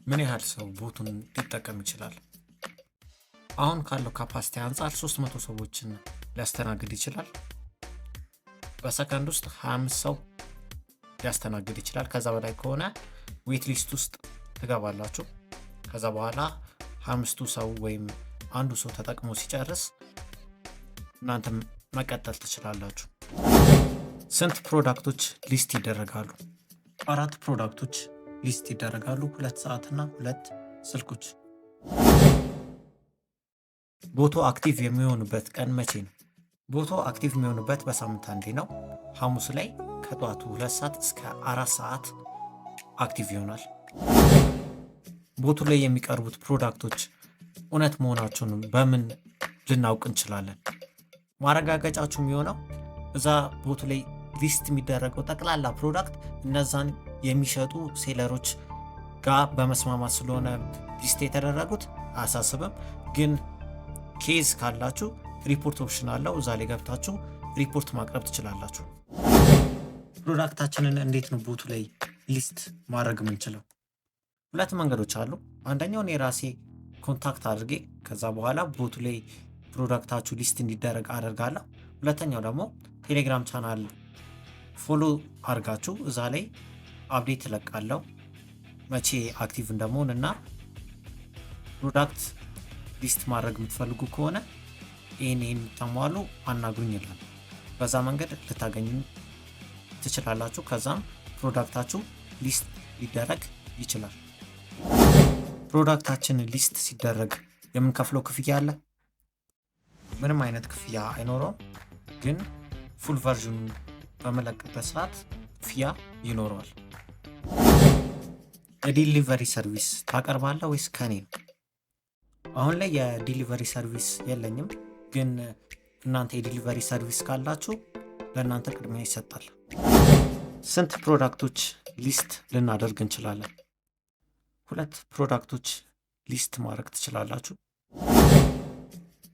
ምን ያህል ሰው ቦቱን ሊጠቀም ይችላል? አሁን ካለው ካፓሲቲ አንጻር 300 ሰዎችን ሊያስተናግድ ይችላል። በሰከንድ ውስጥ 25 ሰው ሊያስተናግድ ይችላል። ከዛ በላይ ከሆነ ዌት ሊስት ውስጥ ትገባላችሁ። ከዛ በኋላ 25ቱ ሰው ወይም አንዱ ሰው ተጠቅሞ ሲጨርስ እናንተም መቀጠል ትችላላችሁ። ስንት ፕሮዳክቶች ሊስት ይደረጋሉ? 4 ፕሮዳክቶች ሊስት ይደረጋሉ፣ 2 ሰዓትና 2 ስልኮች። ቦቶ አክቲቭ የሚሆንበት ቀን መቼ ነው? ቦቶ አክቲቭ የሚሆንበት በሳምንት አንዴ ነው። ሐሙስ ላይ ከጠዋቱ 2 ሰዓት እስከ 4 ሰዓት አክቲቭ ይሆናል። ቦቱ ላይ የሚቀርቡት ፕሮዳክቶች እውነት መሆናቸውን በምን ልናውቅ እንችላለን? ማረጋገጫችሁ የሚሆነው እዛ ቦቱ ላይ ሊስት የሚደረገው ጠቅላላ ፕሮዳክት እነዛን የሚሸጡ ሴለሮች ጋር በመስማማት ስለሆነ ሊስት የተደረጉት አያሳስብም። ግን ኬዝ ካላችሁ ሪፖርት ኦፕሽን አለው። እዛ ላይ ገብታችሁ ሪፖርት ማቅረብ ትችላላችሁ። ፕሮዳክታችንን እንዴት ነው ቦቱ ላይ ሊስት ማድረግ የምንችለው? 2 መንገዶች አሉ። አንደኛውን የራሴ ኮንታክት አድርጌ ከዛ በኋላ ቦቱ ላይ ፕሮዳክታችሁ ሊስት እንዲደረግ አደርጋለሁ። ሁለተኛው ደግሞ ቴሌግራም ቻናል ፎሎ አድርጋችሁ እዛ ላይ አፕዴት እለቃለሁ መቼ አክቲቭ እንደመሆን እና ፕሮዳክት ሊስት ማድረግ የምትፈልጉ ከሆነ ይህን የምታሟሉ አናግሩኝ ይላል። በዛ መንገድ ልታገኙ ትችላላችሁ። ከዛም ፕሮዳክታችሁ ሊስት ሊደረግ ይችላል። ፕሮዳክታችን ሊስት ሲደረግ የምንከፍለው ክፍያ አለ? ምንም አይነት ክፍያ አይኖረውም። ግን ፉል ቨርዥኑ በመለቀበት ሰዓት ክፍያ ይኖረዋል። የዲሊቨሪ ሰርቪስ ታቀርባለህ ወይስ ከኔ ነው? አሁን ላይ የዲሊቨሪ ሰርቪስ የለኝም። ግን እናንተ የዲሊቨሪ ሰርቪስ ካላችሁ ለእናንተ ቅድሚያ ይሰጣል። ስንት ፕሮዳክቶች ሊስት ልናደርግ እንችላለን? 2 ፕሮዳክቶች ሊስት ማድረግ ትችላላችሁ።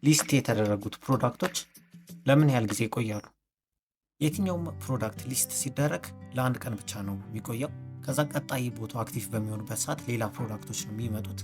ሊስት የተደረጉት ፕሮዳክቶች ለምን ያህል ጊዜ ይቆያሉ? የትኛውም ፕሮዳክት ሊስት ሲደረግ ለ1 ቀን ብቻ ነው የሚቆየው። ከዛ ቀጣይ ቦታው አክቲቭ በሚሆንበት ሰዓት ሌላ ፕሮዳክቶች ነው የሚመጡት።